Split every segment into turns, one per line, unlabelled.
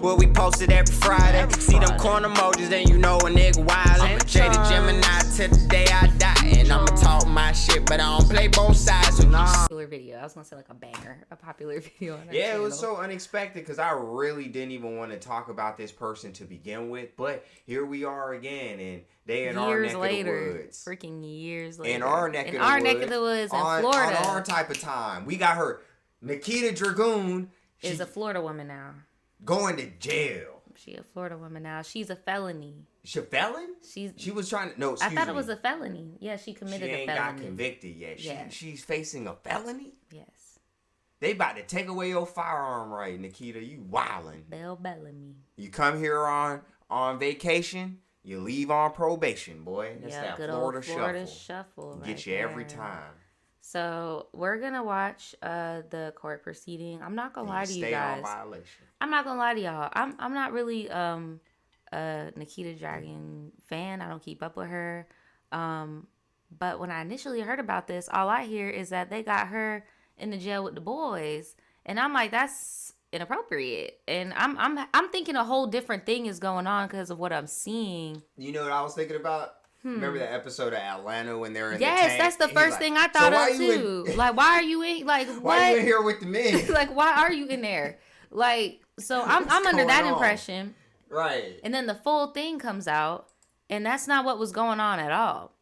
What we posted every Friday. See them corner emojis, then you know a nigga wildin'. Jaded Gemini till the day I die. And I'ma talk my shit, but I don't play both sides. So
Popular video. I was gonna say like a banger. A popular video on her
Yeah,
channel.
it was so unexpected because I really didn't even want to talk about this person to begin with. But here we are again, and they in our neck of the woods.
Freaking years later.
In our neck of the woods.
In Florida.
On our type of time. We got her, Nikita Dragun.
Is a Florida woman now.
Going to jail.
She a Florida woman now. She's a felony.
She a felon? She was trying to... No, excuse me.
I thought it was a felony. Yeah, she committed a felony.
She ain't got convicted yet. She's facing a felony?
Yes.
They about to take away your firearm right, Nikita. You wildin'.
Bell Bellamy.
You come here on vacation, you leave on probation, boy. That's that
good
Florida
old Florida shuffle right
Get you
there.
every time.
So we're gonna watch the court proceeding. I'm not gonna lie to you guys.
Stay on violation.
I'm not gonna lie to y'all. I'm not really a Nikita Dragun fan. I don't keep up with her. But when I initially heard about this, all I hear is that they got her in the jail with the boys, and I'm like, that's inappropriate. And I'm thinking a whole different thing is going on because of what I'm seeing.
You know what I was thinking about? Remember the episode of Atlanta when they're in the
Yes,
tank?
that's the first thing I thought of too. Like, why are you in? Like, what?
Why are you in here with the men?
Like, why are you in there? Like, so I'm under that impression.
Right.
And then the full thing comes out, and that's not what was going on at all.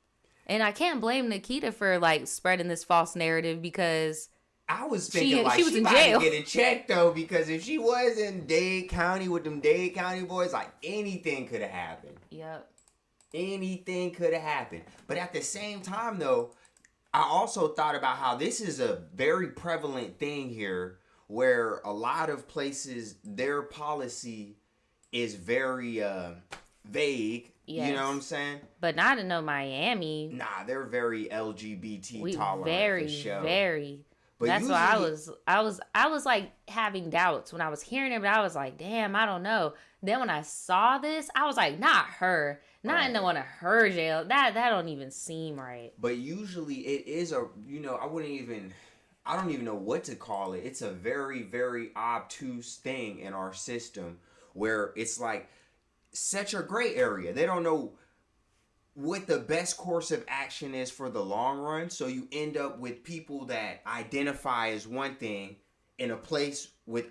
And I can't blame Nikita for like spreading this false narrative because
I was thinking
she was in
might
jail.
Get a check though, because if she was in Dade County with them Dade County boys, like anything could have happened.
Yep.
Anything could have happened. But at the same time, though, I also thought about how this is a very prevalent thing here where a lot of places, their policy is very vague. Yes. You know what I'm saying?
But not in Miami.
Nah, they're very LGBT tolerant.
Very.
But
that's why I was like having doubts when I was hearing it, but I was like, damn, I don't know. Then when I saw this, I was like, not her. Not in one of her jail. That don't even seem right.
But usually it is a, I don't even know what to call it. It's a very, very obtuse thing in our system where it's like such a gray area. They don't know what the best course of action is for the long run. So you end up with people that identify as one thing in a place with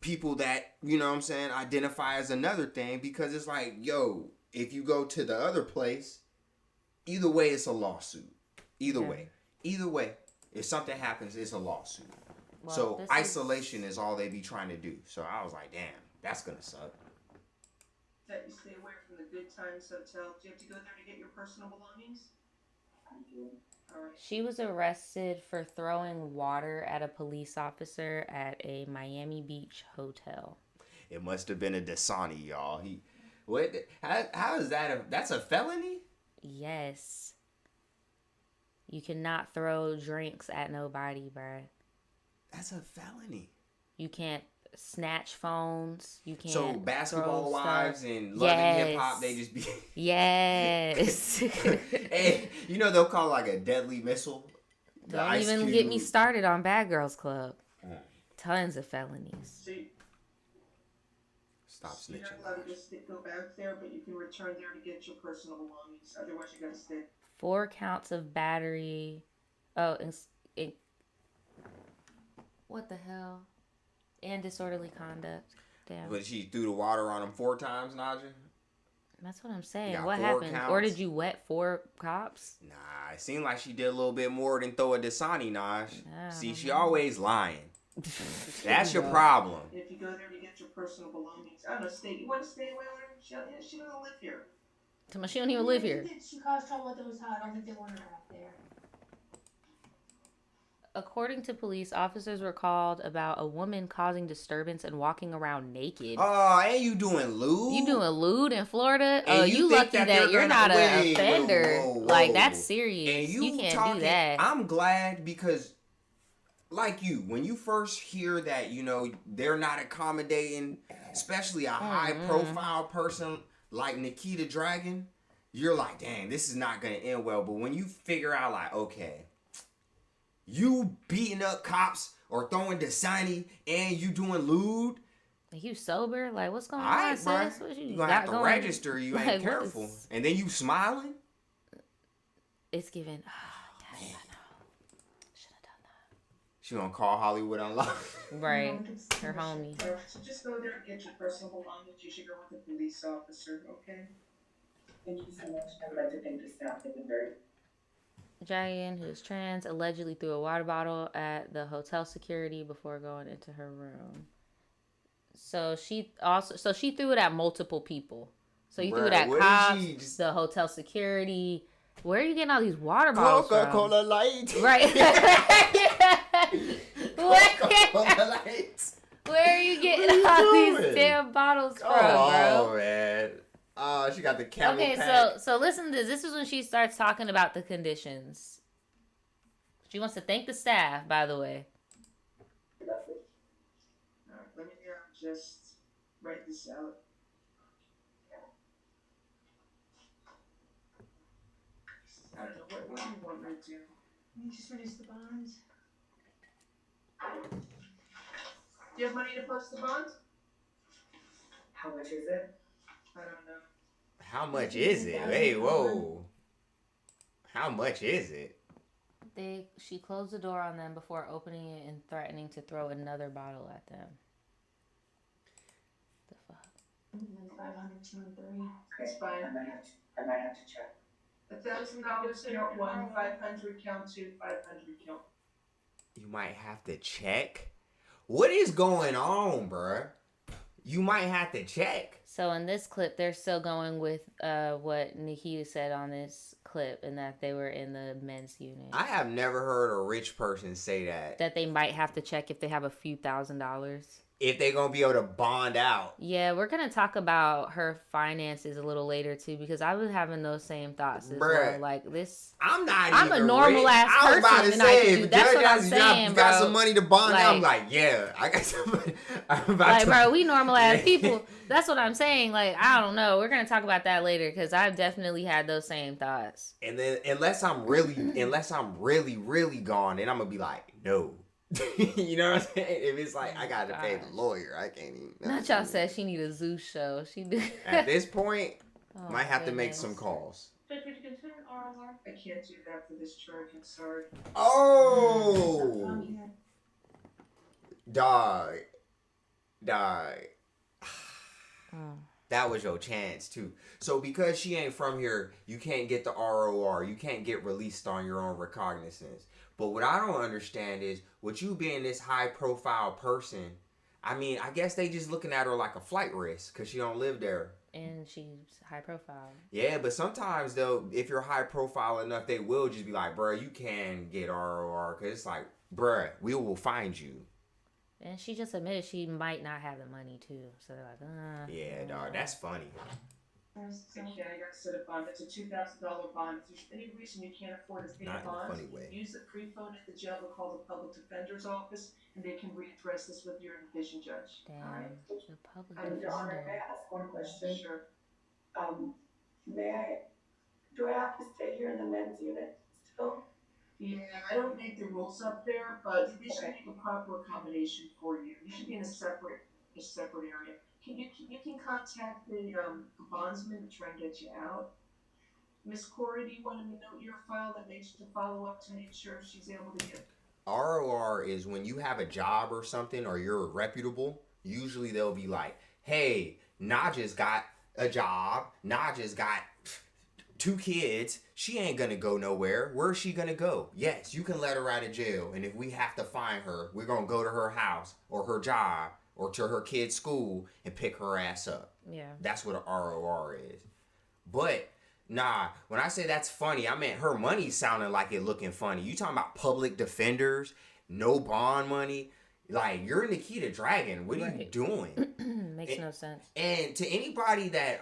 people that, identify as another thing, because it's like, yo, if you go to the other place, either way, it's a lawsuit. Either way, if something happens, it's a lawsuit. Well, so isolation is all they be trying to do. So I was like, damn, that's going to suck.
That you stay away from the Good Times Hotel. Do you have to go there to get your personal belongings? I do. All right.
She was arrested for throwing water at a police officer at a Miami Beach hotel.
It must have been a Dasani, y'all. How is that? That's a felony?
Yes. You cannot throw drinks at nobody, bruh.
That's a felony.
You can't snatch phones. You can't.
So basketball wives and loving hip hop, they just be.
Yes.
Hey, they'll call it like a deadly missile.
Don't even get me started on Bad Girls Club. Tons of felonies.
See.
Stop snitching.
You're not allowed to just go back there, but you can return there to get your personal belongings. Otherwise, you gotta stay.
4 counts of battery. Oh, what the hell? And disorderly conduct. Damn.
But she threw the water on him 4 times, Naja?
That's what I'm saying. What happened?
Counts. Or
did you wet 4 cops?
Nah, it seemed like she did a little bit more than throw a Dasani, Naj. See, she always lying. That's your problem.
If you go there to get your personal belongings, I don't know, you want to stay away with her? She doesn't live here.
She don't even live here.
She caused trouble at those I don't think they wanted her out there.
According to police, officers were called about a woman causing disturbance and walking around naked.
Oh, and you doing lewd?
You doing lewd in Florida?
Oh,
you lucky that you're not an offender.
Whoa.
Like, that's serious.
And
you can't do that.
I'm glad because, like you, when you first hear that, they're not accommodating, especially a high-profile person like Nikita Dragun, you're like, dang, this is not going to end well. But when you figure out, like, okay, you beating up cops or throwing Dasani and you doing lewd,
You sober? Like, what's going
All
on,
right, bro.
sis? What
You gonna have to register. You ain't
like, what
careful.
is-
And then you smiling.
It's giving. Yes, I know. Should have done
She gonna call Hollywood Unlocked.
that. Right. Her homie.
So just go there and get your personal belongings. You should go with a police officer, okay? Thank you so much. I would like to thank the staff. They've been very.
Dragon, who is trans, allegedly threw a water bottle at the hotel security before going into her room. So she threw it at multiple people. So you threw it at
Bruh, what
cops,
is she just-
the hotel security. Where are you getting all these water bottles from?
Coca-Cola Light.
Right.
Coca-Cola Light.
Where are you getting
What are you
all
doing?
these damn bottles from,
Oh,
bro?
man. Oh, she got the camel
Okay,
pack.
so listen to this. This is when she starts talking about the conditions. She wants to thank the staff, by the way.
Alright, let me just write this out. I don't know, what do you want me to do?
You just reduce the bonds.
Do you have money to post the bond? How much is it? I don't know.
How much is it? Hey, whoa. How much is it?
She closed the door on them before opening it and threatening to throw another bottle at them. The fuck?
500, 2 and 3.
That's fine. I might have to check. $1,000 count 1, 500 count 2, 500 count.
You might have to check. What is going on, bruh? You might have to check.
So in this clip, they're still going with what Nikita said on this clip, and that they were in the men's unit.
I have never heard a rich person say that.
That they might have to check if they have a few $1,000s.
If they gonna be able to bond out.
Yeah, we're gonna talk about her finances a little later too, because I was having those same thoughts as
Bruh.
well. Like this,
I'm not
I'm
even
a normal
rich.
ass
I was about
person,
to
and I
say,
can do-
if
that's
Judge
what I'm
has
saying,
got
bro.
some money to bond out, I'm
Like-
like, yeah, I got some money. I'm about
like,
to...
bro, we normal ass people. That's what I'm saying. Like, I don't know. We're gonna talk about that later because I've definitely had those same thoughts.
And then unless I'm really gone, then I'm gonna be like, no. You know what I'm saying? If it's like I gotta pay the
Gosh.
lawyer, I can't even.
Not y'all said she need a Zeus show. She did.
At this point,
Oh,
might have to make
goodness.
some calls.
Judge, would you consider an ROR?
I can't do that for this charge, I'm sorry.
Oh,
Here.
dog.
Oh.
That was your chance too. So because she ain't from here, you can't get the ROR. You can't get released on your own recognizance. But what I don't understand is, with you being this high profile person, I mean, I guess they just looking at her like a flight risk because she don't live there.
And she's high profile.
Yeah, but sometimes though, if you're high profile enough, they will just be like, bruh, you can get ROR. Because it's like, bruh, we will find you.
And she just admitted she might not have the money too. So they're like,
Yeah, dog, that's funny.
First, so
I can't, I gotta set a bond, it's a $2,000 bond. If there's any reason you can't afford to pay
Not
a
in a
bond,
funny way.
use the pre-phone at the jail, or call the public defender's office, and they can readdress this with your division judge.
damn,
Alright?
the public
Your Honor, may
defender.
I ask one question?
Sure.
Do I have to stay here in the men's unit still?
Yeah, I don't make the rules up there, but they should make a proper accommodation for you. You should be in a separate area. You can contact the bondsman to try and get you out. Miss Corey, do you want to note your file that makes to follow up to make sure she's able to get?
ROR is when you have a job or something or you're reputable, usually they'll be like, hey, Naja's got a job, Naja's got 2 kids, she ain't gonna go nowhere. Where's she gonna go? Yes, you can let her out of jail, and if we have to find her, we're gonna go to her house or her job or to her kid's school and pick her ass up.
Yeah.
That's what an ROR is. But nah, when I say that's funny, I meant her money sounding like it looking funny. You talking about public defenders, no bond money. Like, you're Nikita Dragun. What are you
Right.
doing?
Makes no sense.
And to anybody that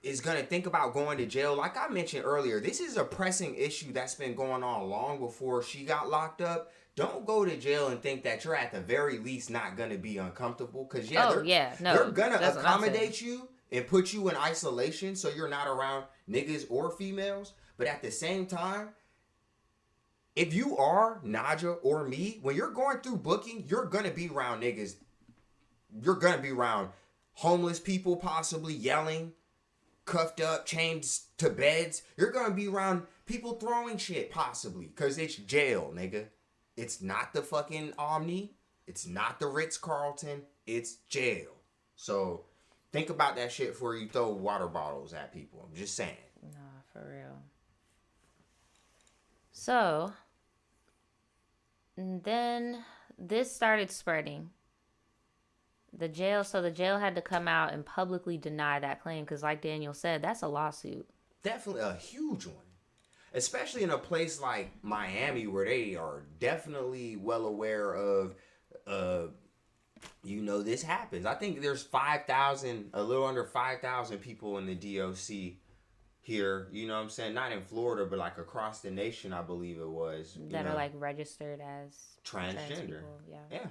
is going to think about going to jail, like I mentioned earlier, this is a pressing issue that's been going on long before she got locked up. Don't go to jail and think that you're at the very least not going to be uncomfortable. Because,
Oh,
they're going to
that's what I'm saying.
accommodate you and put you in isolation so you're not around niggas or females. But at the same time, if you are Naja or me, when you're going through booking, you're going to be around niggas you're gonna be around homeless people, possibly yelling, cuffed up, chained to beds. You're gonna be around people throwing shit, possibly, because it's jail, nigga. It's not the fucking Omni. It's not the Ritz-Carlton. It's jail. So think about that shit before you throw water bottles at people. I'm just saying.
Nah, for real. So, and then this started spreading. The jail had to come out and publicly deny that claim because, like Daniel said, that's a lawsuit.
Definitely a huge one. Especially in a place like Miami where they are definitely well aware of, this happens. I think there's 5,000, a little under 5,000 people in the DOC here. You know what I'm saying? Not in Florida, but like across the nation, I believe it was.
That are like registered as
transgender.
Yeah.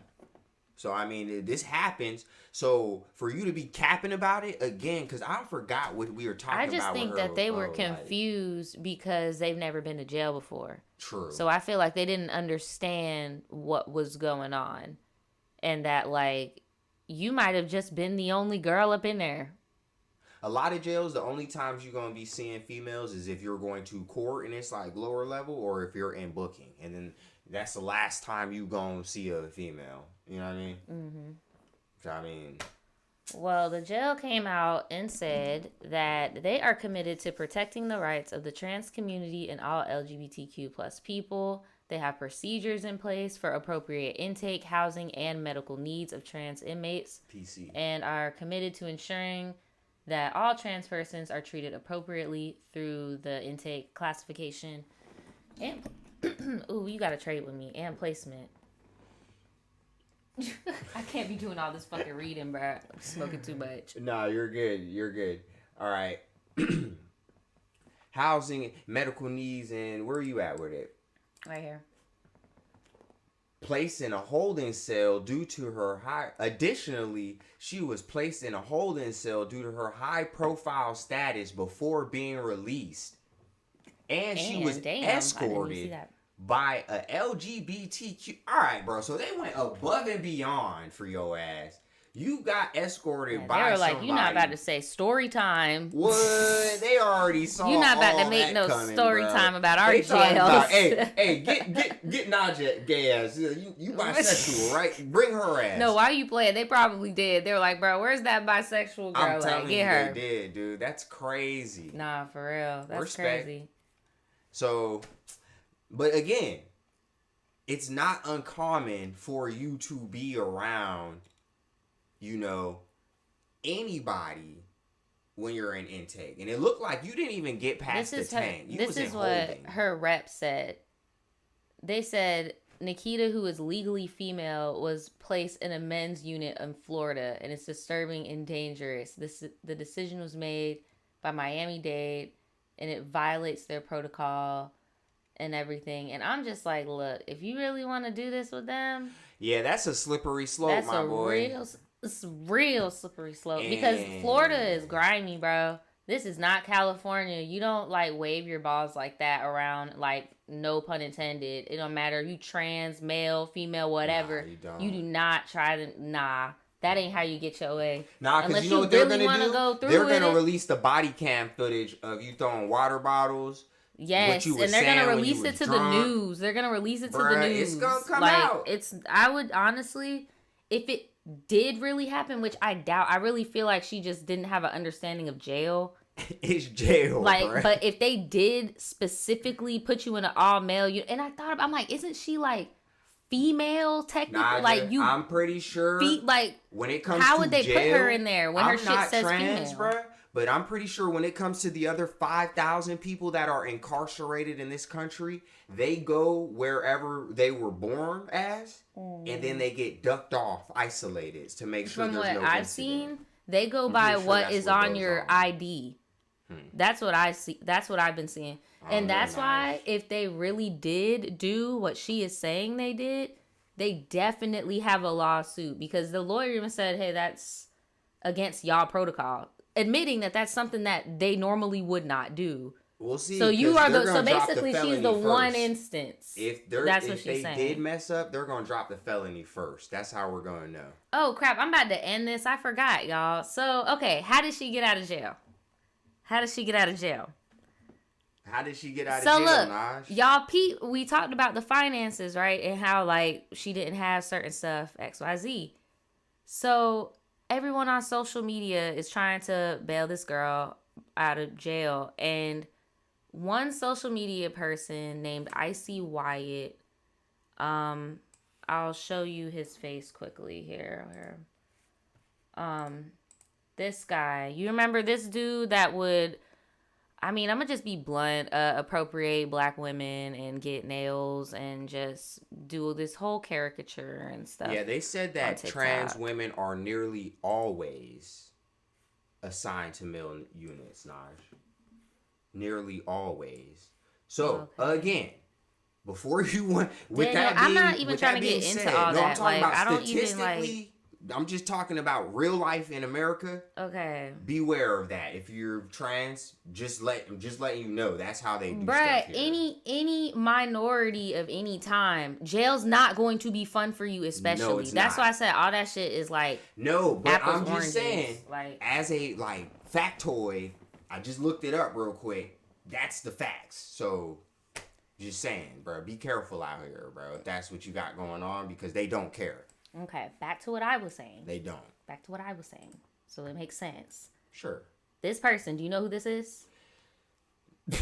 So, I mean, this happens. So, for you to be capping about it, again, because I forgot what we were talking about.
I just think that they were confused because they've never been to jail before.
True.
So, I feel like they didn't understand what was going on. And that, like, you might have just been the only girl up in there.
A lot of jails, the only times you're going to be seeing females is if you're going to court and it's, like, lower level, or if you're in booking. And then that's the last time you going to see a female. You know what I mean? Mm-hmm. So, I mean...
Well, the jail came out and said that they are committed to protecting the rights of the trans community and all LGBTQ plus people. They have procedures in place for appropriate intake, housing, and medical needs of trans inmates.
PC. And
are committed to ensuring that all trans persons are treated appropriately through the intake, classification, and... Ooh, you gotta trade with me. And placement. I can't be doing all this fucking reading, bro. I'm smoking too much.
No, you're good. You're good. All right. Housing, medical needs, and where are you at with it?
Right here.
Placed in a holding cell due to her high... Additionally, she was placed in a holding cell due to her high-profile status before being released. And she was escorted by a LGBTQ... Alright, bro. So they went above and beyond for your ass. You got escorted by somebody. They were like,
you're not about to say story time.
What? They already saw.
You're not about to make no
coming,
story
bro.
time about our jails.
Hey, get Naja gay ass. You bisexual, right? Bring her ass.
No, why are you playing? They probably did. They were like, bro, where's that bisexual girl?
I'm telling
like,
you,
get her.
They did, dude. That's crazy.
Nah, for real. That's
Respect.
crazy.
So, but again, it's not uncommon for you to be around, anybody when you're in intake. And it looked like you didn't even get past the tank.
This is what her rep said. They said Nikita, who is legally female, was placed in a men's unit in Florida, and it's disturbing and dangerous. The decision was made by Miami-Dade, and it violates their protocol and everything. And I'm just like, look, if you really want to do this with them...
Yeah, that's a slippery slope, my boy.
It's a real slippery slope. Because Florida is grimy, bro. This is not California. You don't, wave your balls like that around, no pun intended. It don't matter if you trans, male, female, whatever.
Nah, you don't.
You do not try to... Nah. That ain't how you get your way.
Nah, because you know what they're going to do? They're going to release the body cam footage of you throwing water bottles.
Yes, and they're going to release it to the news. They're going to release it to the news.
It's going to come out.
I would honestly, if it did really happen, which I doubt, I really feel like she just didn't have an understanding of jail.
It's jail,
but if they did specifically put you in an all-male, and I'm like, isn't she, female technically?
Nah, I'm pretty sure. When it comes
how
to
would they
jail,
put her in there when her shit says
trans,
female?
Bruh, but I'm pretty sure when it comes to the other 5,000 people that are incarcerated in this country, they go wherever they were born as, and then they get ducked off, isolated to make sure there's no incident. From what I've seen,
they go by what is on your ID. That's what I see. That's what I've been seeing. And that's why if they really did do what she is saying they did, they definitely have a lawsuit, because the lawyer even said, hey, that's against y'all protocol. Admitting that that's something that they normally would not do.
We'll see.
So you
'cause
are
they're
the
gonna
so
drop the
basically she's
felony
the one
first.
instance.
If
That's what
if
she's
they
saying.
did mess up, they're gonna drop the felony first. That's how we're gonna know.
Oh crap! I'm about to end this. I forgot, y'all. So okay, how did she get out of jail? How did she get out of jail?
How did she get out
So
of jail,
look,
Naj?
y'all, we talked about the finances, right? And how like she didn't have certain stuff, XYZ. So everyone on social media is trying to bail this girl out of jail, and one social media person named Icy Wyatt, I'll show you his face quickly here. This guy, you remember this dude that would, I mean, I'm gonna just be blunt, appropriate black women and get nails and just do this whole caricature and stuff.
Yeah, they said that trans women are nearly always assigned to male units, Naj. Nearly always. So, again, before you went with
Daniel,
that being,
I'm not even
with
trying
that
to get
being
into
said,
all
no, I'm
that.
talking
Like,
about
I don't even,
statistically, I'm just talking about real life in America.
Okay.
Beware of that. If you're trans, just letting you know that's how they do
Bruh,
stuff here.
any minority of any time, jail's not going to be fun for you, especially.
No, it's
That's
not.
why I said all that shit is like
No, but
apples,
I'm just
oranges.
saying,
Like,
as a factoid, I just looked it up real quick. That's the facts. So, just saying, bro, be careful out here, bro. If that's what you got going on, because they don't care.
okay, back to what I was saying.
They don't.
Back to what I was saying. So it makes sense.
Sure.
This person, do you know who this is?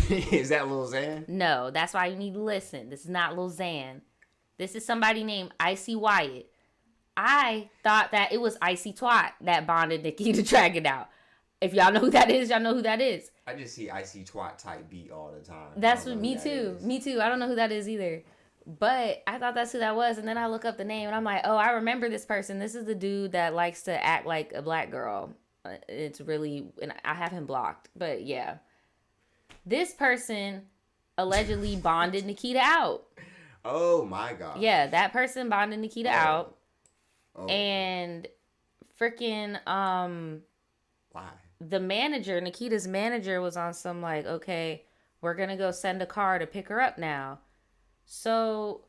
Is that Lil Xan?
No, that's why you need to listen. This is not Lil Xan. This is somebody named Icy Wyatt. I thought that it was Icy Twat that bonded Nikita Dragun out. If y'all know who that is, y'all know who that is.
I just see Icy Twat type beat all the time.
That's what me too. Me too. I don't know who that is either. But I thought that's who that was, and then I look up the name and I'm like, oh, I remember this person. This is the dude that likes to act like a black girl. It's really, and I have him blocked. But yeah, this person allegedly bonded Nikita out.
Oh my god.
Yeah, that person bonded Nikita out,
Oh.
and freaking
Why?
the manager, Nikita's manager, was on some like, okay, we're gonna go send a car to pick her up now. So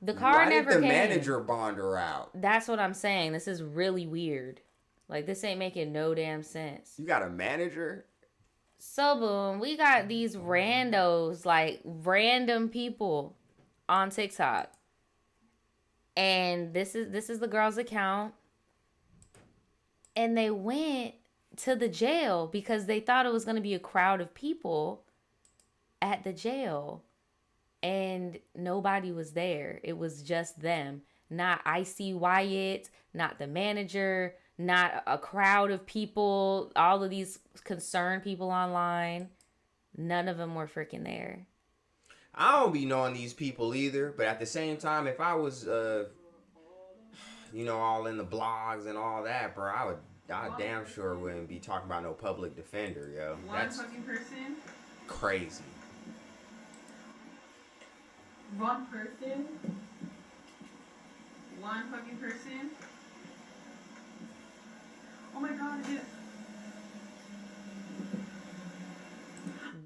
the car never came.
Why did the manager bond her out?
That's what I'm saying. This is really weird. Like, this ain't making no damn sense.
You got a manager?
So boom, we got these randos, like random people on TikTok. And this is the girl's account. And they went to the jail because they thought it was going to be a crowd of people at the jail. And nobody was there. It was just them. Not Icy Wyatt, not the manager, not a crowd of people, all of these concerned people online. None of them were freaking there.
I don't be knowing these people either, but at the same time, if I was, all in the blogs and all that, bro, I damn sure wouldn't be talking about no public defender, yo. That's
fucking person.
crazy.
One person. One fucking person. Oh my god, I did it.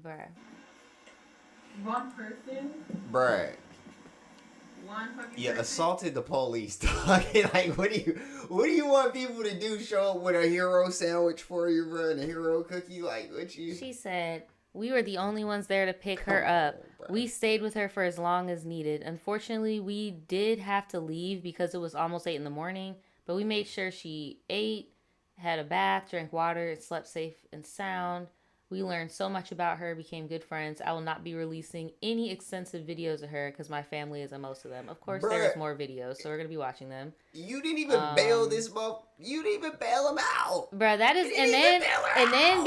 Bruh.
One person.
Bruh.
One fucking
You
person.
assaulted the police, dog. Like, what do you want people to do? Show up with a hero sandwich for you, bro, and a hero cookie? Like, what you...
She said, we were the only ones there to pick her up.
bro.
We stayed with her for as long as needed. Unfortunately, we did have to leave because it was almost 8 a.m, but we made sure she ate, had a bath, drank water, and slept safe and sound. We learned so much about her, became good friends. I will not be releasing any extensive videos of her because my family is in most of them. Of course,
Bruh.
there's more videos, so we're going to be watching them.
You didn't even bail this month. You didn't even bail him out.
Bruh, that is,
You
and
didn't
then,
even bail her
and then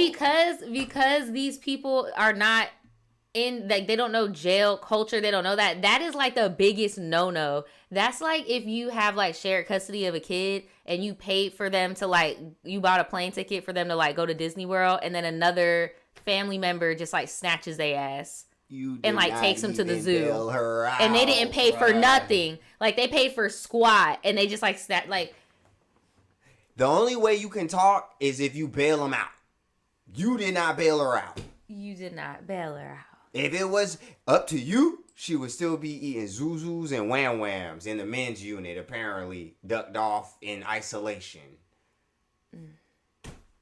out.
because these people are not in, like, they don't know jail culture, they don't know that is like the biggest no-no. That's like if you have like shared custody of a kid and you paid for them to, like, you bought a plane ticket for them to like go to Disney World, and then another family member just like snatches their ass and like takes them to the zoo,
bail her out,
and they didn't pay for
bruh.
nothing. Like, they paid for squat and they just like snap, like,
The only way you can talk is if you bail them out. You did not bail her out.
You did not bail her out.
If it was up to you, she would still be eating Zuzus and Wham Whams in the men's unit, apparently ducked off in isolation.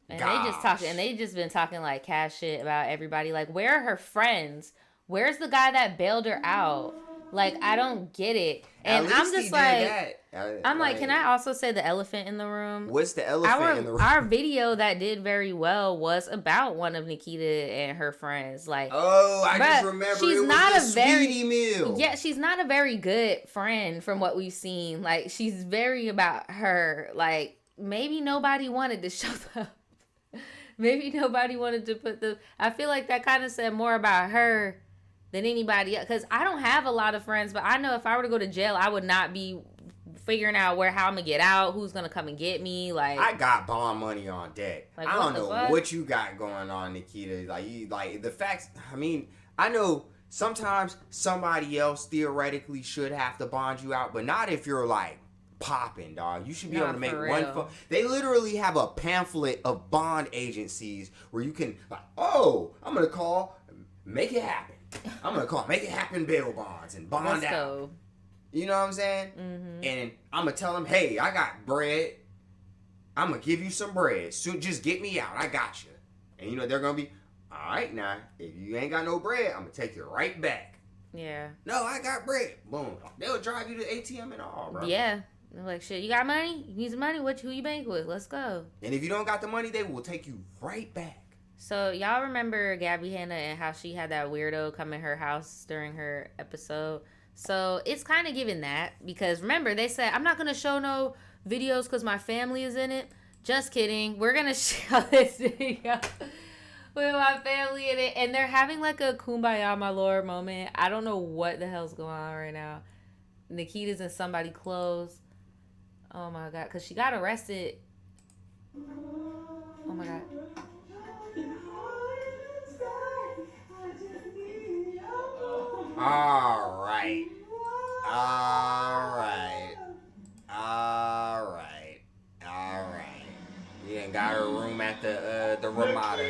And
Gosh.
they just been talking like cash shit about everybody. Like, where are her friends? Where's the guy that bailed her out? Like, I don't get it. And
At least
I'm just
he
like,
did that.
I'm like, can I also say the elephant in the room?
What's the elephant in the room?
Our video that did very well was about one of Nikita and her friends. Like,
Oh, I just
bruh,
remember
she's
it was
not
the
a very-
sweetie meal.
yeah, she's not a very good friend from what we've seen. Like, she's very about her. Like, maybe nobody wanted to show up. Maybe nobody wanted to put the... I feel like that kind of said more about her than anybody else. Because I don't have a lot of friends, but I know if I were to go to jail, I would not be figuring out how I'm going to get out, who's going to come and get me. Like,
I got bond money on deck.
Like,
I
what
don't
the
know
fuck?
what you got going on, Nikita. Like the facts. I mean, I know sometimes somebody else theoretically should have to bond you out, but not if you're like popping, dog. You should be able to make
for
one
real.
phone. They literally have a pamphlet of bond agencies where you can like, oh, I'm gonna call, make it happen. I'm gonna call, make it happen, bail bonds and bond
let's
out.
go.
You know what I'm saying?
Mm-hmm.
And I'm gonna tell them, hey, I got bread. I'm gonna give you some bread. So just get me out. I got you. And you know they're gonna be, all right now. If you ain't got no bread, I'm gonna take you right back.
Yeah.
No, I got bread. Boom. They'll drive you to ATM and all, bro.
Yeah. They're like, shit, you got money? You need some money? Who you bank with? Let's go.
And if you don't got the money, they will take you right back.
So, y'all remember Gabby Hanna and how she had that weirdo come in her house during her episode? So, it's kind of giving that. Because, remember, they said, I'm not going to show no videos because my family is in it. Just kidding. We're going to show this video with my family in it. And they're having like a kumbaya, my lord moment. I don't know what the hell's going on right now. Nikita's in somebody's clothes. Oh, my God. Because she got arrested. Oh, my God.
All right. All right. All right. All right. You ain't got her room at the Ramada.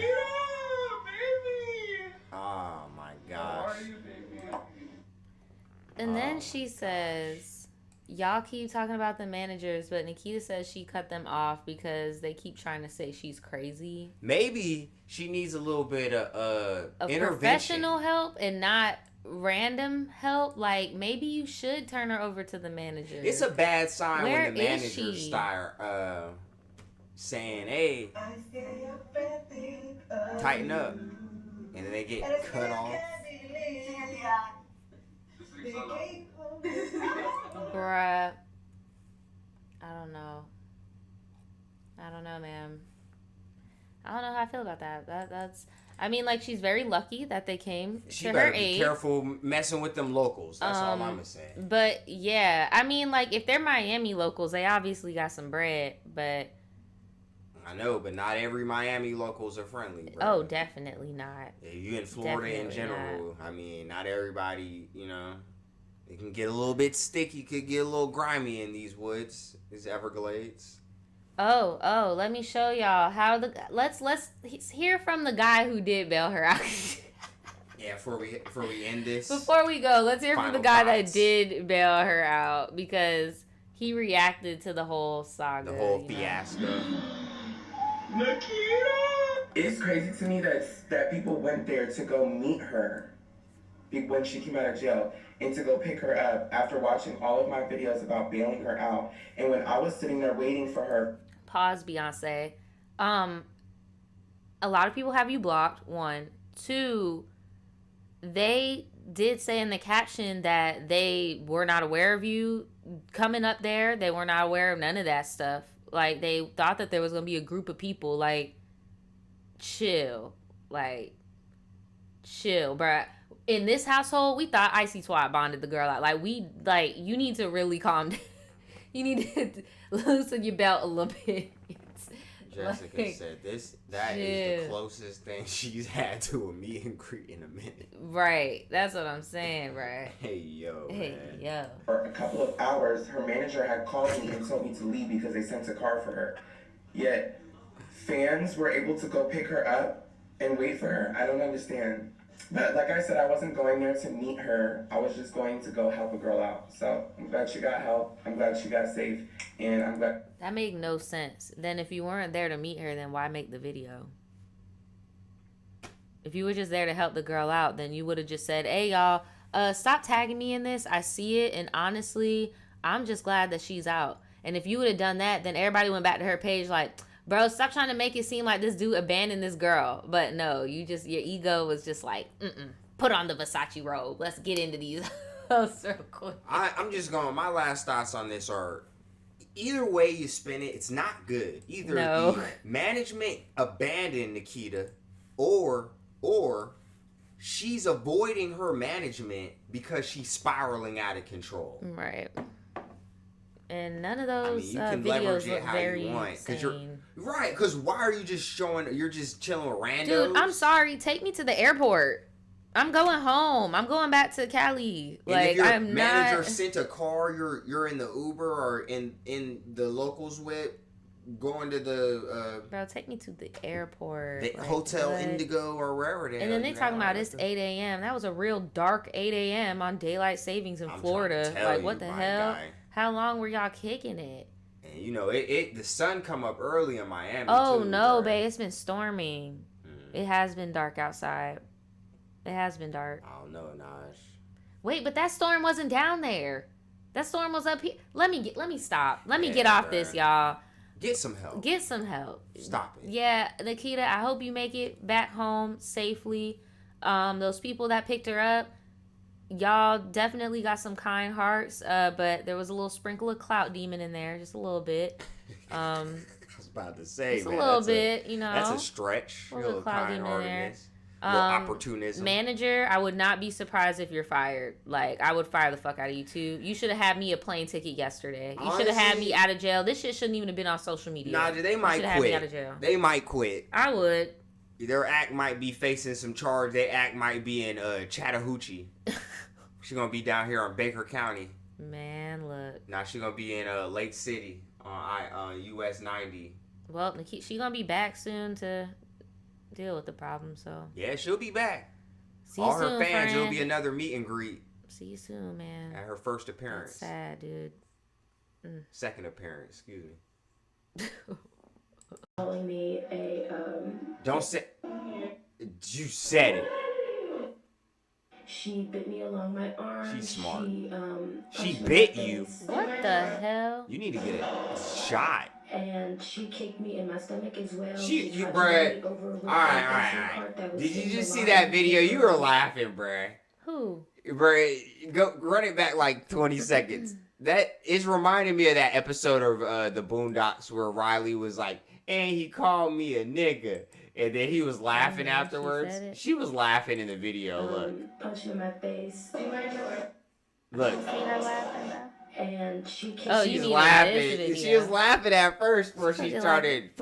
Oh my gosh.
And then she says, y'all keep talking about the managers, but Nikita says she cut them off because they keep trying to say she's crazy.
Maybe she needs a little bit of intervention.
Professional help and not random help. Like, maybe you should turn her over to the manager.
It's a bad sign
Where
when the
is
managers
she?
start saying, hey, tighten up. And then they get cut off.
Bruh. I don't know, man. I don't know how I feel about that. That's. I mean, like, she's very lucky that they came
She
to
better
her
be
aid.
careful messing with them locals. That's all I'm gonna say.
But yeah, I mean, like, if they're Miami locals, they obviously got some bread. But
I know, but not every Miami locals are friendly, bro.
oh, definitely not.
Yeah, you in Florida in
Definitely
general. I mean, not everybody, you know. It can get a little bit sticky, could get a little grimy in these woods, these Everglades.
Oh, let me show y'all how let's hear from the guy who did bail her out.
Yeah, before we end this.
Before we go, let's hear from the
Final
guy
thoughts.
that did bail her out because he reacted to the whole saga.
The whole
you know?
fiasco.
It's crazy to me that people went there to go meet her when she came out of jail and to go pick her up after watching all of my videos about bailing her out. And when I was sitting there waiting for her.
Pause, Beyonce. A lot of people have you blocked. 1, 2. They did say in the caption that they were not aware of you coming up there. They were not aware of none of that stuff. Like, they thought that there was gonna be a group of people. Like, chill, bruh. In this household, we thought Icy Twat bonded the girl out. Like, you need to really calm down. You need to loosen your belt a little bit.
Jessica
Like,
said that is the closest thing she's had to a meet and greet in a minute.
Right. That's what I'm saying, right?
Hey, yo,
Hey,
man.
yo.
For a couple of hours, her manager had called me and told me to leave because they sent a car for her. Yet, fans were able to go pick her up and wait for her. I don't understand. But like I said, I wasn't going there to meet her. I was just going to go help a girl out. So I'm glad she got help. I'm glad she got safe. And I'm glad.
That made no sense. Then if you weren't there to meet her, then why make the video? If you were just there to help the girl out, then you would have just said, hey, y'all, stop tagging me in this. I see it. And honestly, I'm just glad that she's out. And if you would have done that, then everybody went back to her page like, bro, stop trying to make it seem like this dude abandoned this girl. But no, your ego was just like, put on the Versace robe. Let's get into these circles.
I'm just going, my last thoughts on this are, either way you spin it, it's not good. Either the management abandoned Nikita, or she's avoiding her management because she's spiraling out of control.
Right. And none of those
you can
videos
leverage it
look
how
very
you want.
sane.
Right, because why are you just showing, you're just chilling with randos?
Dude, I'm sorry. Take me to the airport. I'm going home. I'm going back to Cali.
And
like,
if your
I'm
manager
not...
sent a car, you're in the Uber or in the locals with, going to the
Bro, take me to the airport.
the Hotel Indigo or wherever they.
And then they talking about it's 8 a.m. That was a real dark 8 a.m. on daylight savings in Florida. Like, what the hell?
Guy.
How long were y'all kicking it?
And you know, the sun come up early in Miami.
Oh,
too,
no,
bro.
babe. It's been storming. It has been dark outside. It has been dark.
I don't know, Naj.
Wait, but that storm wasn't down there. That storm was up here. Let me stop. Let me get off this, y'all.
Get some help.
Get some help.
Stop it.
Yeah, Nikita, I hope you make it back home safely. Those people that picked her up, y'all definitely got some kind hearts, but there was a little sprinkle of Clout demon in there, just a little bit.
I was about to say,
just
man,
a little bit, you know.
That's a stretch.
A little Clout demon in there.
Little opportunism.
Manager, I would not be surprised if you're fired. Like, I would fire the fuck out of you too. You should have had me a plane ticket yesterday. You should have had me out of jail. This shit shouldn't even have been on social media.
Nah, they might quit.
Had me out of jail.
They might quit.
I would.
Their act might be facing some charge. Their act might be in Chattahoochee. She's gonna be down here on Baker County.
Man, look.
Now she's gonna be in Lake City on US 90.
Well, Nikita, she's gonna be back soon to deal with the problem. So
yeah, she'll be back.
See
All
you
her
soon,
fans,
friend.
it'll be another meet and greet.
See you soon, man.
At her first appearance.
That's sad, dude.
Second appearance, excuse me.
Calling me a
Don't say. You said it.
She bit me along my arm.
She's smart.
She
bit you?
What the hell?
You need to get a shot.
And she kicked me in my stomach as well.
Bruh. Alright. Did you just see that video? You were laughing, bruh.
Who?
Bruh, go run it back like 20 seconds. That is reminding me of that episode of the Boondocks where Riley was like, and he called me a nigga. And then he was laughing afterwards. She was laughing in the video. Look.
Punched me in my face.
Look.
See her laughing now?
And she kicked
Oh,
me.
you
She's
mean
laughing.
this video.
She was laughing at first before she started